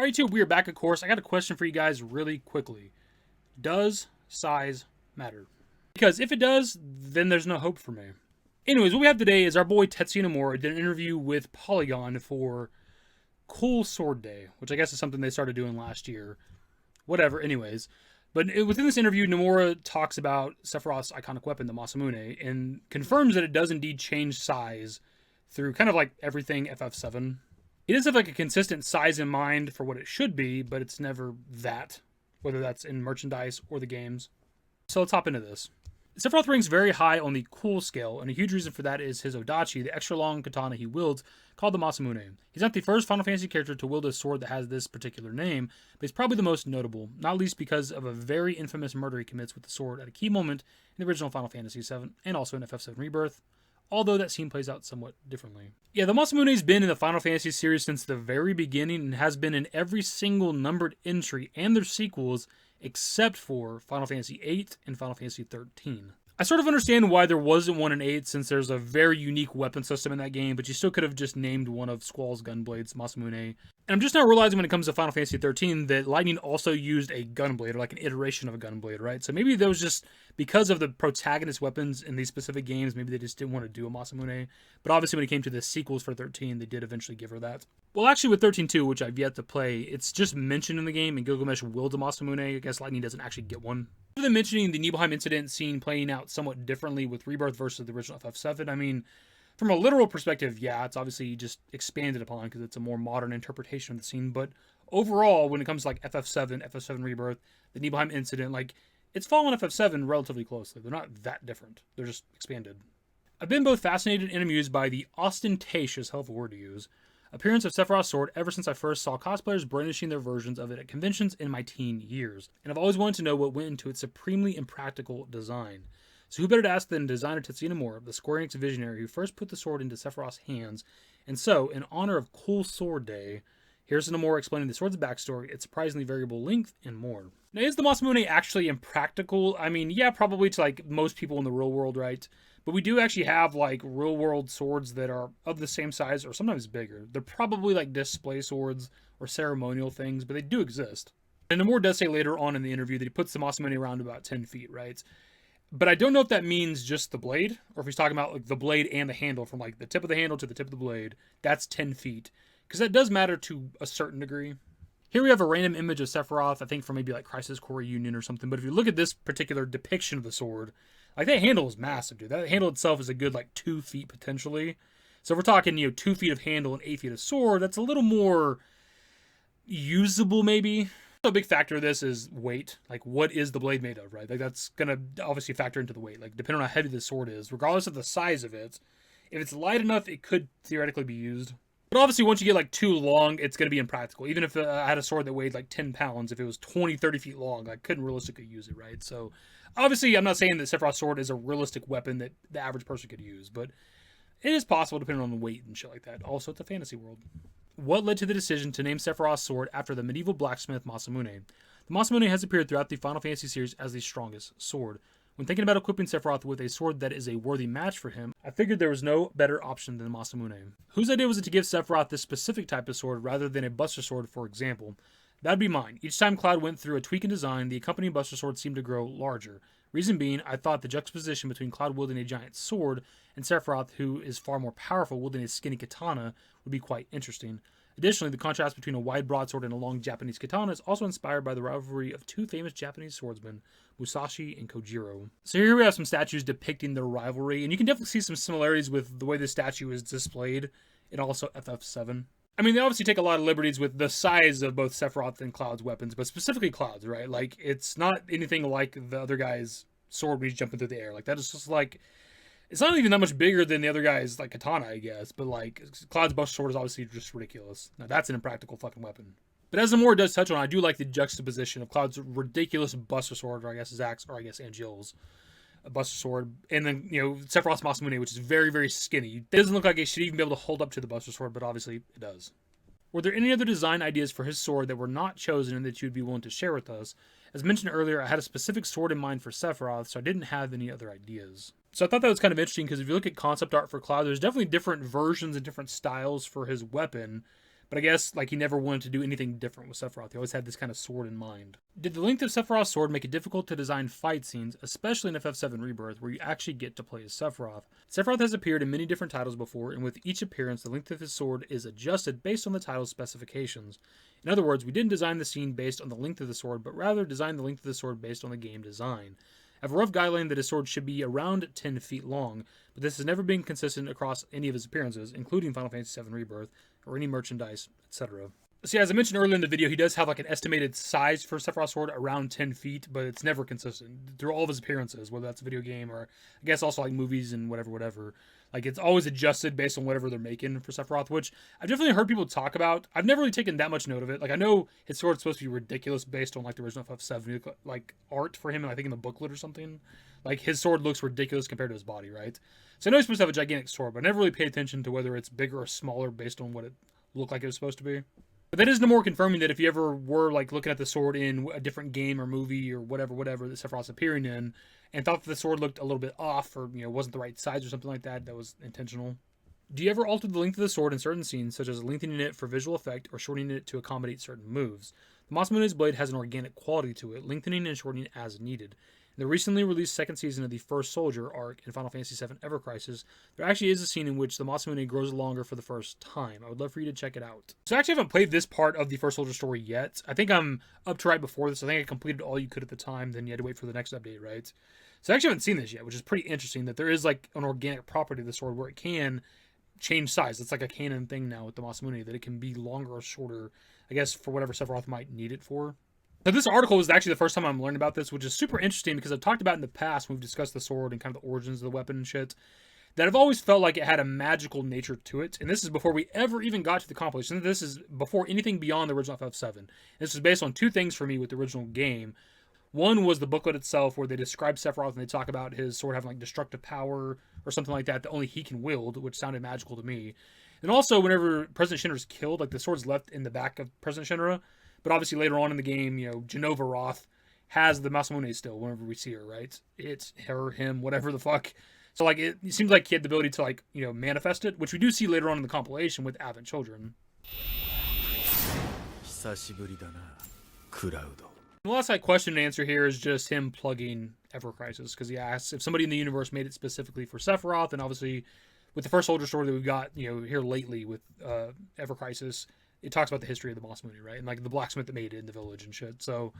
Alright, YouTube, we are back, of course. I got a question for you guys really quickly. Does size matter? Because if it does, then there's no hope for me. Anyways, what we have today is our boy Tetsuya Nomura did an interview with Polygon for Cool Sword Day, which I guess is something they started doing last year. Whatever, anyways. But within this interview, Nomura talks about Sephiroth's iconic weapon, the Masamune, and confirms that it does indeed change size through kind of like everything FF7. It does have like a consistent size in mind for what it should be, but it's never that, whether that's in merchandise or the games. So let's hop into this. Sephiroth ranks very high on the cool scale, and a huge reason for that is his Odachi, the extra long katana he wields, called the Masamune. He's not the first Final Fantasy character to wield a sword that has this particular name, but he's probably the most notable, not least because of a very infamous murder he commits with the sword at a key moment in the original Final Fantasy VII, and also in FF7 Rebirth, although that scene plays out somewhat differently. Yeah, the Masamune's been in the Final Fantasy series since the very beginning, and has been in every single numbered entry and their sequels, except for Final Fantasy VIII and Final Fantasy XIII. I sort of understand why there wasn't one in 8, since there's a very unique weapon system in that game, but you still could have just named one of Squall's gunblades Masamune. And I'm just now realizing when it comes to Final Fantasy XIII that Lightning also used a gunblade, or like an iteration of a gunblade, right? So maybe that was just because of the protagonist weapons in these specific games, maybe they just didn't want to do a Masamune. But obviously when it came to the sequels for 13, they did eventually give her that. Well, actually with 13-2, which I've yet to play, it's just mentioned in the game, and Gilgamesh wields a Masamune. I guess Lightning doesn't actually get one. Other than mentioning the Nibelheim incident scene playing out somewhat differently with Rebirth versus the original FF7, I mean, from a literal perspective, yeah, it's obviously just expanded upon because it's a more modern interpretation of the scene, but overall, when it comes to like FF7, FF7 Rebirth, the Nibelheim incident, like, it's following FF7 relatively closely. They're not that different. They're just expanded. I've been both fascinated and amused by the ostentatious, hell of a word to use, appearance of Sephiroth's sword ever since I first saw cosplayers brandishing their versions of it at conventions in my teen years, and I've always wanted to know what went into its supremely impractical design. So who better to ask than designer Tetsuya Nomura, the Square Enix visionary who first put the sword into Sephiroth's hands. And so, in honor of Cool Sword Day, here's Nomura explaining the sword's backstory, its surprisingly variable length, and more. Now, is the Masamune actually impractical? I mean, yeah, probably to like most people in the real world, right? But we do actually have like real world swords that are of the same size or sometimes bigger. They're probably like display swords or ceremonial things, but they do exist. And Nomura does say later on in the interview that he puts the Masamune around about 10 feet, right? But I don't know if that means just the blade, or if he's talking about like the blade and the handle, from like the tip of the handle to the tip of the blade. That's 10 feet. Because that does matter to a certain degree. Here we have a random image of Sephiroth, I think from maybe like Crisis Core Union or something. But if you look at this particular depiction of the sword, like that handle is massive, dude. That handle itself is a good like 2 feet potentially. So if we're talking, 2 feet of handle and 8 feet of sword, that's a little more usable maybe. A big factor of this is weight. Like, what is the blade made of, right? Like, that's gonna obviously factor into the weight. Like, depending on how heavy the sword is, regardless of the size of it, if it's light enough, it could theoretically be used. But obviously, once you get like too long, it's gonna be impractical. Even if I had a sword that weighed like 10 pounds, if it was 20, 30 feet long, I couldn't realistically use it, right? So, obviously, I'm not saying that Sephiroth's sword is a realistic weapon that the average person could use, but it is possible depending on the weight and shit like that. Also, it's a fantasy world. What led to the decision to name Sephiroth's sword after the medieval blacksmith Masamune? The Masamune has appeared throughout the Final Fantasy series as the strongest sword. When thinking about equipping Sephiroth with a sword that is a worthy match for him, I figured there was no better option than Masamune. Whose idea was it to give Sephiroth this specific type of sword rather than a Buster Sword, for example? That'd be mine. Each time Cloud went through a tweak in design, the accompanying Buster Sword seemed to grow larger. Reason being, I thought the juxtaposition between Cloud wielding a giant sword and Sephiroth, who is far more powerful, wielding a skinny katana, would be quite interesting. Additionally, the contrast between a wide broadsword and a long Japanese katana is also inspired by the rivalry of two famous Japanese swordsmen, Musashi and Kojiro. So here we have some statues depicting their rivalry, and you can definitely see some similarities with the way this statue is displayed, and also FF7. I mean, they obviously take a lot of liberties with the size of both Sephiroth and Cloud's weapons, but specifically Cloud's, right? Like, it's not anything like the other guy's sword when he's jumping through the air. Like, that is just like, it's not even that much bigger than the other guy's, like, katana, I guess. But, like, Cloud's Buster Sword is obviously just ridiculous. Now, that's an impractical fucking weapon. But as Nomura does touch on, I do like the juxtaposition of Cloud's ridiculous Buster Sword, or I guess his axe, or I guess Angeal's Buster Sword. And then, Sephiroth's Masamune, which is very, very skinny. It doesn't look like it should even be able to hold up to the Buster Sword, but obviously it does. Were there any other design ideas for his sword that were not chosen and that you'd be willing to share with us? As mentioned earlier, I had a specific sword in mind for Sephiroth, so I didn't have any other ideas. So I thought that was kind of interesting, because if you look at concept art for Cloud, there's definitely different versions and different styles for his weapon, but I guess like he never wanted to do anything different with Sephiroth. He always had this kind of sword in mind. Did the length of Sephiroth's sword make it difficult to design fight scenes, especially in FF7 Rebirth, where you actually get to play as Sephiroth? Sephiroth has appeared in many different titles before, and with each appearance, the length of his sword is adjusted based on the title's specifications. In other words, we didn't design the scene based on the length of the sword, but rather designed the length of the sword based on the game design. I have a rough guideline that his sword should be around 10 feet long, but this has never been consistent across any of his appearances, including Final Fantasy VII Rebirth, or any merchandise, etc. So yeah, as I mentioned earlier in the video, he does have like an estimated size for Sephiroth's sword around 10 feet, but it's never consistent through all of his appearances, whether that's a video game or I guess also like movies and whatever. Like it's always adjusted based on whatever they're making for Sephiroth, which I've definitely heard people talk about. I've never really taken that much note of it. Like I know his sword's supposed to be ridiculous based on like the original FF7 like art for him, and I think in the booklet or something. Like his sword looks ridiculous compared to his body, right? So I know he's supposed to have a gigantic sword, but I never really paid attention to whether it's bigger or smaller based on what it looked like it was supposed to be. But that is Nomura confirming that if you ever were like looking at the sword in a different game or movie or whatever that Sephiroth's appearing in, and thought that the sword looked a little bit off or wasn't the right size or something like that, that was intentional. Do you ever alter the length of the sword in certain scenes, such as lengthening it for visual effect or shortening it to accommodate certain moves? The Masamune's blade has an organic quality to it, lengthening and shortening as needed. In the recently released second season of the First Soldier arc in Final Fantasy VII Ever Crisis, there actually is a scene in which the Masamune grows longer for the first time. I would love for you to check it out. So I actually haven't played this part of the First Soldier story yet. I think I'm up to right before this. I think I completed all you could at the time, then you had to wait for the next update, right? So I actually haven't seen this yet, which is pretty interesting that there is like an organic property of the sword where it can change size. It's like a canon thing now with the Masamune, that it can be longer or shorter, I guess, for whatever Sephiroth might need it for. Now, this article is actually the first time I'm learning about this, which is super interesting because I've talked about in the past when we've discussed the sword and kind of the origins of the weapon and shit, that I've always felt like it had a magical nature to it. And this is before we ever even got to the compilation. This is before anything beyond the original FF7. This is based on two things for me with the original game. One was the booklet itself, where they describe Sephiroth and they talk about his sword having like destructive power or something like that only he can wield, which sounded magical to me. And also, whenever President Shinra's killed, like the sword's left in the back of President Shinra. But obviously later on in the game, Jenova Roth has the Masamune still whenever we see her, right? It's her, him, whatever the fuck. So like it seems like he had the ability to like, manifest it, which we do see later on in the compilation with Advent Children. The last question and answer here is just him plugging Ever Crisis, because he asks if somebody in the universe made it specifically for Sephiroth, and obviously with the First Soldier story that we've got, here lately with Ever Crisis, it talks about the history of the Masamune, right? And like the blacksmith that made it in the village and shit. So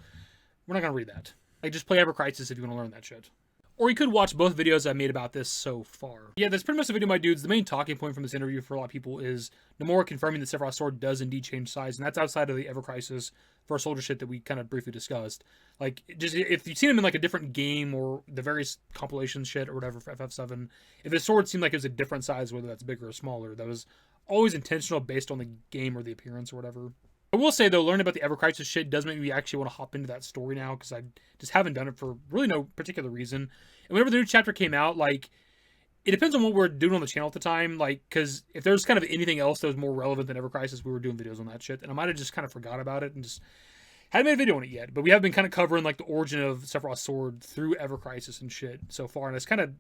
we're not gonna read that. Like just play Ever Crisis if you want to learn that shit. Or you could watch both videos I made about this so far. Yeah, that's pretty much the video, my dudes. The main talking point from this interview for a lot of people is Nomura confirming that Sephiroth's sword does indeed change size, and that's outside of the Ever Crisis First Soldier shit that we kind of briefly discussed. Like, just if you've seen him in like a different game or the various compilation shit or whatever for FF7, if his sword seemed like it was a different size, whether that's bigger or smaller, that was always intentional based on the game or the appearance or whatever. I will say, though, learning about the Ever Crisis shit does make me actually want to hop into that story now, because I just haven't done it for really no particular reason. And whenever the new chapter came out, like, it depends on what we're doing on the channel at the time, like, because if there's kind of anything else that was more relevant than Ever Crisis, we were doing videos on that shit, and I might have just kind of forgot about it and just hadn't made a video on it yet. But we have been kind of covering, like, the origin of Sephiroth's sword through Ever Crisis and shit so far, and I just kind of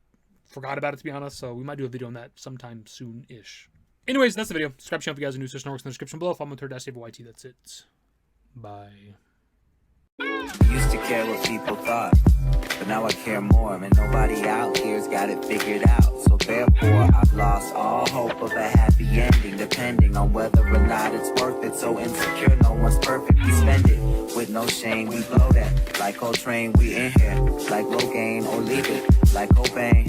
forgot about it, to be honest, so we might do a video on that sometime soon-ish. Anyways, that's the video. Subscribe channel if you guys are new, search networks in the description below. Follow me on ffvii. That's it. Bye. Used to care what people thought, but now I care more, and nobody out here's got it figured out. So therefore, I've lost all hope of a happy ending, depending on whether or not it's worth it. So insecure, no one's perfect. We spend it with no shame. We blow that like Coltrane. We in here like Rogaine, or leave it like Cobain.